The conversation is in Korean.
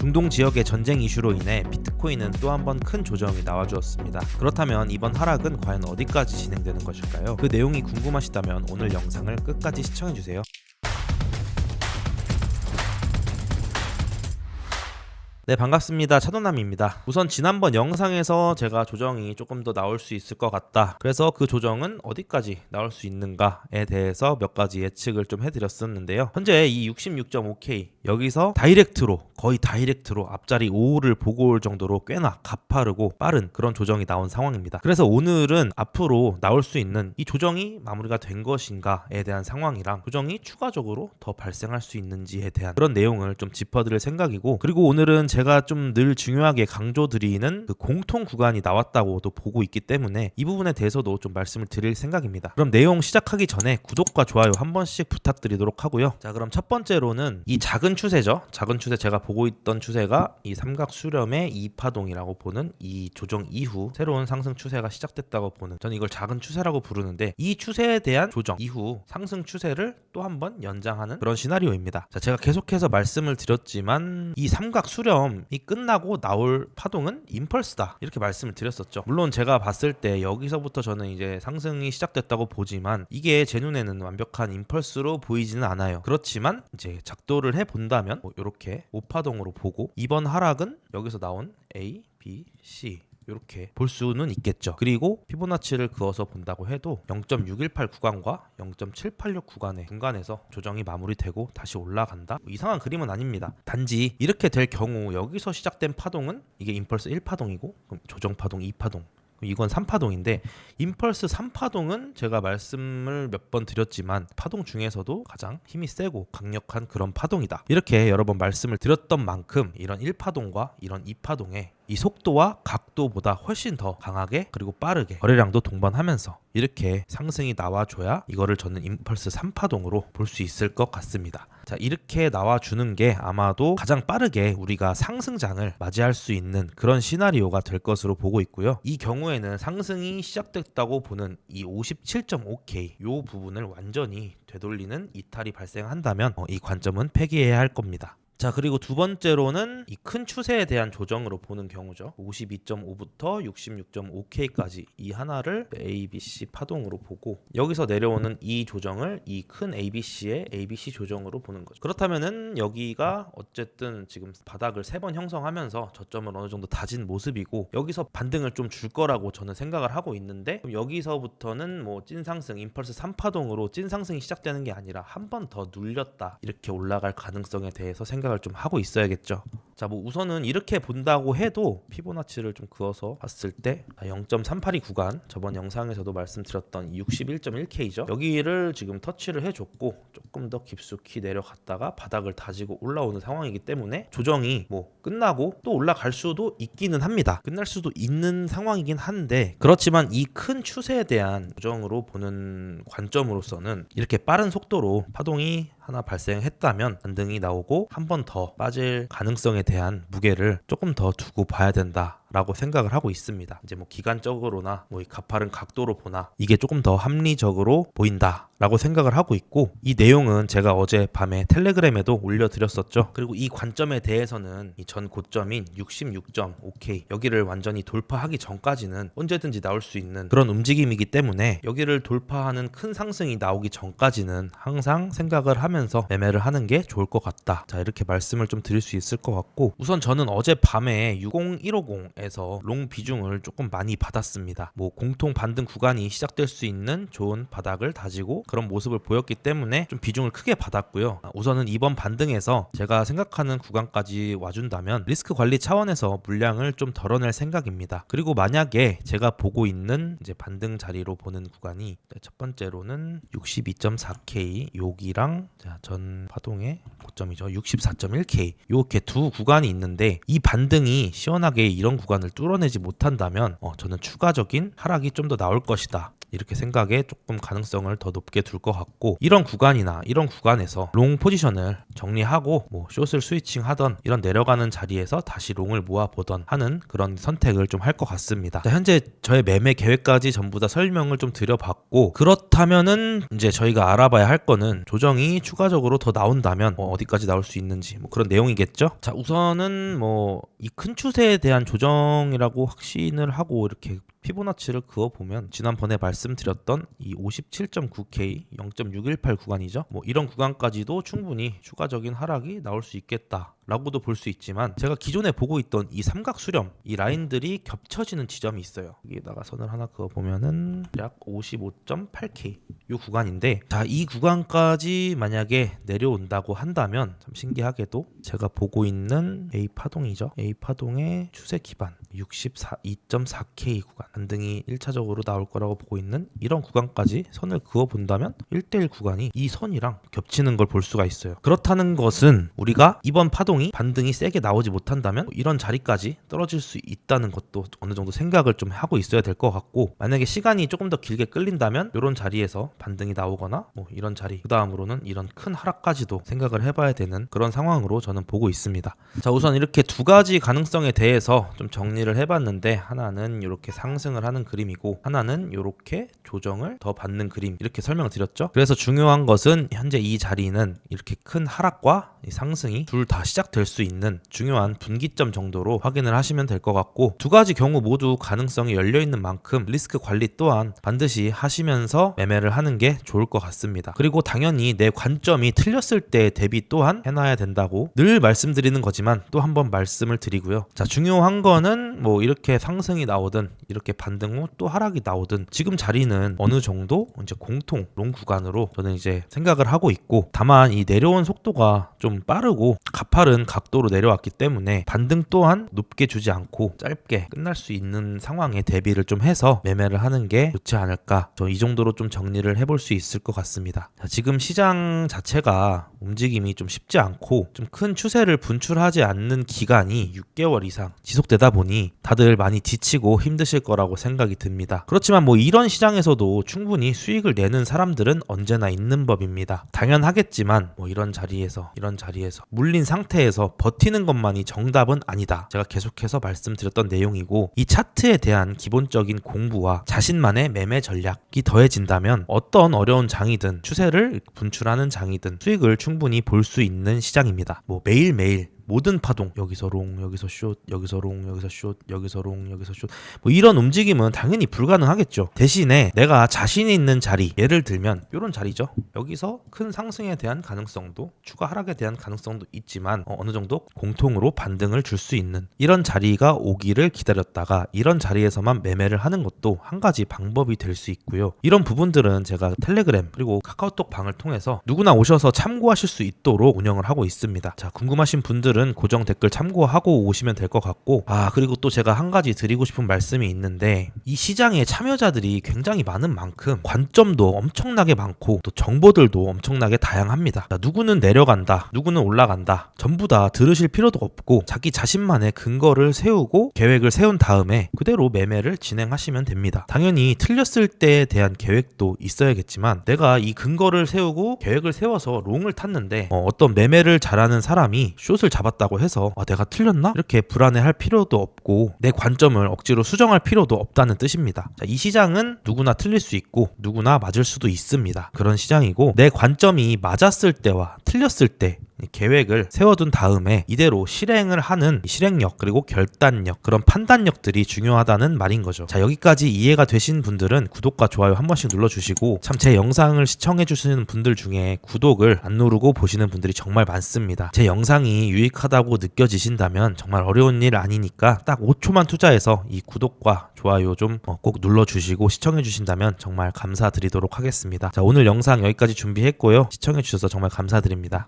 중동 지역의 전쟁 이슈로 인해 비트코인은 또 한 번 큰 조정이 나와주었습니다. 그렇다면 이번 하락은 과연 어디까지 진행되는 것일까요? 그 내용이 궁금하시다면 오늘 영상을 끝까지 시청해주세요. 네, 반갑습니다. 차도남입니다. 우선 지난번 영상에서 제가 조정이 조금 더 나올 수 있을 것 같다, 그래서 그 조정은 어디까지 나올 수 있는가에 대해서 몇 가지 예측을 좀 해드렸었는데요. 현재 이 66.5K 여기서 거의 다이렉트로 앞자리 5를 보고 올 정도로 꽤나 가파르고 빠른 그런 조정이 나온 상황입니다. 그래서 오늘은 앞으로 나올 수 있는 이 조정이 마무리가 된 것인가에 대한 상황이랑 조정이 추가적으로 더 발생할 수 있는지에 대한 그런 내용을 좀 짚어드릴 생각이고, 그리고 오늘은 제가 좀 늘 중요하게 강조드리는 그 공통 구간이 나왔다고도 보고 있기 때문에 이 부분에 대해서도 좀 말씀을 드릴 생각입니다. 그럼 내용 시작하기 전에 구독과 좋아요 한 번씩 부탁드리도록 하고요. 자, 그럼 첫 번째로는 이 작은 추세죠. 작은 추세, 제가 보고 있던 추세가 이 삼각 수렴의 2파동이라고 보는 이 조정 이후 새로운 상승 추세가 시작됐다고 보는, 저는 이걸 작은 추세라고 부르는데, 이 추세에 대한 조정 이후 상승 추세를 또 한 번 연장하는 그런 시나리오입니다. 자, 제가 계속해서 말씀을 드렸지만 이 삼각 수렴이 끝나고 나올 파동은 임펄스다, 이렇게 말씀을 드렸었죠. 물론 제가 봤을 때 여기서부터 저는 이제 상승이 시작됐다고 보지만 이게 제 눈에는 완벽한 임펄스로 보이지는 않아요. 그렇지만 이제 작도를 해본다면 이렇게 5파동으로 보고 이번 하락은 여기서 나온 A, B, C 이렇게 볼 수는 있겠죠. 그리고 피보나치를 그어서 본다고 해도 0.618 구간과 0.786 구간의 중간에서 조정이 마무리되고 다시 올라간다, 이상한 그림은 아닙니다. 단지 이렇게 될 경우 여기서 시작된 파동은 이게 임펄스 1파동이고 그럼 조정 파동 2파동, 이건 3파동인데 임펄스 3파동은 제가 말씀을 몇 번 드렸지만 파동 중에서도 가장 힘이 세고 강력한 그런 파동이다, 이렇게 여러 번 말씀을 드렸던 만큼 이런 1파동과 이런 2파동의 이 속도와 각도보다 훨씬 더 강하게 그리고 빠르게 거래량도 동반하면서 이렇게 상승이 나와줘야 이거를 저는 임펄스 3파동으로 볼 수 있을 것 같습니다. 자, 이렇게 나와주는 게 아마도 가장 빠르게 우리가 상승장을 맞이할 수 있는 그런 시나리오가 될 것으로 보고 있고요. 이 경우에는 상승이 시작됐다고 보는 이 57.5K 요 부분을 완전히 되돌리는 이탈이 발생한다면 이 관점은 폐기해야 할 겁니다. 자, 그리고 두 번째로는 이 큰 추세에 대한 조정으로 보는 경우죠. 52.5부터 66.5K까지 이 하나를 ABC 파동으로 보고 여기서 내려오는 이 조정을 이 큰 ABC의 ABC 조정으로 보는 거죠. 그렇다면은 여기가 어쨌든 지금 바닥을 3번 형성하면서 저점을 어느 정도 다진 모습이고 여기서 반등을 좀 줄 거라고 저는 생각을 하고 있는데, 그럼 여기서부터는 뭐 찐상승 임펄스 3파동으로 찐상승이 시작되는 게 아니라 한 번 더 눌렸다 이렇게 올라갈 가능성에 대해서 생각을 좀 하고 있어야겠죠. 자, 뭐 우선은 이렇게 본다고 해도 피보나치를 좀 그어서 봤을 때 0.382 구간, 저번 영상에서도 말씀드렸던 61.1K죠. 여기를 지금 터치를 해줬고 조금 더 깊숙이 내려갔다가 바닥을 다지고 올라오는 상황이기 때문에 조정이 뭐 끝나고 또 올라갈 수도 있기는 합니다. 끝날 수도 있는 상황이긴 한데, 그렇지만 이 큰 추세에 대한 조정으로 보는 관점으로서는 이렇게 빠른 속도로 파동이 하나 발생했다면 반등이 나오고 한 번 더 빠질 가능성에 대한 무게를 조금 더 두고 봐야 된다 라고 생각을 하고 있습니다. 이제 뭐 기간적으로나 뭐 이 가파른 각도로 보나 이게 조금 더 합리적으로 보인다 라고 생각을 하고 있고, 이 내용은 제가 어제 밤에 텔레그램에도 올려드렸었죠. 그리고 이 관점에 대해서는 이 전 고점인 66.5K 여기를 완전히 돌파하기 전까지는 언제든지 나올 수 있는 그런 움직임이기 때문에 여기를 돌파하는 큰 상승이 나오기 전까지는 항상 생각을 하면서 매매를 하는 게 좋을 것 같다. 자, 이렇게 말씀을 좀 드릴 수 있을 것 같고, 우선 저는 어제 밤에 60150에서 롱 비중을 조금 많이 받았습니다. 뭐 공통 반등 구간이 시작될 수 있는 좋은 바닥을 다지고 그런 모습을 보였기 때문에 좀 비중을 크게 받았고요. 우선은 이번 반등에서 제가 생각하는 구간까지 와준다면 리스크 관리 차원에서 물량을 좀 덜어낼 생각입니다. 그리고 만약에 제가 보고 있는 이제 반등 자리로 보는 구간이 첫 번째로는 62.4K 여기랑 전 파동의 고점이죠. 64.1K 이렇게 두 구간이 있는데, 이 반등이 시원하게 이런 구간 구간을 뚫어내지 못한다면 저는 추가적인 하락이 좀 더 나올 것이다. 이렇게 생각에 조금 가능성을 더 높게 둘 것 같고, 이런 구간이나 이런 구간에서 롱 포지션을 정리하고 숏을 스위칭 하던 이런 내려가는 자리에서 다시 롱을 모아보던 하는 그런 선택을 좀 할 것 같습니다. 자, 현재 저의 매매 계획까지 전부 다 설명을 좀 드려봤고, 그렇다면은 이제 저희가 알아봐야 할 거는 조정이 추가적으로 더 나온다면 어디까지 나올 수 있는지 그런 내용이겠죠. 자, 우선은 이 큰 추세에 대한 조정이라고 확신을 하고 이렇게 피보나치를 그어보면 지난번에 말씀드렸던 이 57.9K 0.618 구간이죠. 이런 구간까지도 충분히 추가적인 하락이 나올 수 있겠다 라고도 볼 수 있지만, 제가 기존에 보고 있던 이 삼각 수렴, 이 라인들이 겹쳐지는 지점이 있어요. 여기에다가 선을 하나 그어보면은 약 55.8K 이 구간인데, 자, 이 구간까지 만약에 내려온다고 한다면 참 신기하게도 제가 보고 있는 A 파동이죠. A 파동의 추세 기반 62.4K 구간, 반등이 1차적으로 나올 거라고 보고 있는 이런 구간까지 선을 그어 본다면 1대1 구간이 이 선이랑 겹치는 걸 볼 수가 있어요. 그렇다는 것은 우리가 이번 파동이 반등이 세게 나오지 못한다면 이런 자리까지 떨어질 수 있다는 것도 어느 정도 생각을 좀 하고 있어야 될 것 같고, 만약에 시간이 조금 더 길게 끌린다면 이런 자리에서 반등이 나오거나 이런 자리, 그 다음으로는 이런 큰 하락까지도 생각을 해봐야 되는 그런 상황으로 저는 보고 있습니다. 자, 우선 이렇게 두 가지 가능성에 대해서 좀 정리를 해봤는데, 하나는 이렇게 상승을 하는 그림이고 하나는 이렇게 조정을 더 받는 그림, 이렇게 설명을 드렸죠. 그래서 중요한 것은 현재 이 자리는 이렇게 큰 하락과 이 상승이 둘 다 시작될 수 있는 중요한 분기점 정도로 확인을 하시면 될 것 같고, 두 가지 경우 모두 가능성이 열려있는 만큼 리스크 관리 또한 반드시 하시면서 매매를 하는 게 좋을 것 같습니다. 그리고 당연히 내 관점이 틀렸을 때 대비 또한 해놔야 된다고 늘 말씀드리는 거지만 또 한번 말씀을 드리고요. 자, 중요한 거는 이렇게 상승이 나오든 이렇게 반등 후 또 하락이 나오든 지금 자리는 어느 정도 이제 공통 롱 구간으로 저는 이제 생각을 하고 있고, 다만 이 내려온 속도가 좀 빠르고 가파른 각도로 내려왔기 때문에 반등 또한 높게 주지 않고 짧게 끝날 수 있는 상황에 대비를 좀 해서 매매를 하는 게 좋지 않을까, 저 이 정도로 좀 정리를 해볼 수 있을 것 같습니다. 자, 지금 시장 자체가 움직임이 좀 쉽지 않고 좀 큰 추세를 분출하지 않는 기간이 6개월 이상 지속되다 보니 다들 많이 지치고 힘드실 거라고 생각이 듭니다. 그렇지만 이런 시장에서도 충분히 수익을 내는 사람들은 언제나 있는 법입니다. 당연하겠지만 이런 자리에서 물린 상태에서 버티는 것만이 정답은 아니다. 제가 계속해서 말씀드렸던 내용이고, 이 차트에 대한 기본적인 공부와 자신만의 매매 전략이 더해진다면 어떤 어려운 장이든 추세를 분출하는 장이든 수익을 충분히 볼 수 있는 시장입니다. 매일매일 모든 파동, 여기서 롱, 여기서 숏, 여기서 롱, 여기서 숏, 여기서 롱, 여기서 숏, 이런 움직임은 당연히 불가능하겠죠. 대신에 내가 자신이 있는 자리, 예를 들면 이런 자리죠. 여기서 큰 상승에 대한 가능성도, 추가 하락에 대한 가능성도 있지만 어느 정도 공통으로 반등을 줄 수 있는 이런 자리가 오기를 기다렸다가 이런 자리에서만 매매를 하는 것도 한 가지 방법이 될 수 있고요. 이런 부분들은 제가 텔레그램 그리고 카카오톡 방을 통해서 누구나 오셔서 참고하실 수 있도록 운영을 하고 있습니다. 자, 궁금하신 분들은 고정 댓글 참고하고 오시면 될 것 같고, 그리고 또 제가 한 가지 드리고 싶은 말씀이 있는데, 이 시장에 참여자들이 굉장히 많은 만큼 관점도 엄청나게 많고 또 정보들도 엄청나게 다양합니다. 자, 누구는 내려간다, 누구는 올라간다, 전부 다 들으실 필요도 없고 자기 자신만의 근거를 세우고 계획을 세운 다음에 그대로 매매를 진행하시면 됩니다. 당연히 틀렸을 때에 대한 계획도 있어야겠지만, 내가 이 근거를 세우고 계획을 세워서 롱을 탔는데 어떤 매매를 잘하는 사람이 숏을 잡았다고 해서 내가 틀렸나? 이렇게 불안해할 필요도 없고 내 관점을 억지로 수정할 필요도 없다는 뜻입니다. 자, 이 시장은 누구나 틀릴 수 있고 누구나 맞을 수도 있습니다. 그런 시장이고, 내 관점이 맞았을 때와 틀렸을 때 계획을 세워둔 다음에 이대로 실행을 하는 실행력 그리고 결단력, 그런 판단력들이 중요하다는 말인 거죠. 자, 여기까지 이해가 되신 분들은 구독과 좋아요 한 번씩 눌러주시고, 참 제 영상을 시청해 주시는 분들 중에 구독을 안 누르고 보시는 분들이 정말 많습니다. 제 영상이 유익하다고 느껴지신다면 정말 어려운 일 아니니까 딱 5초만 투자해서 이 구독과 좋아요 좀 꼭 눌러주시고 시청해 주신다면 정말 감사드리도록 하겠습니다. 자, 오늘 영상 여기까지 준비했고요. 시청해 주셔서 정말 감사드립니다.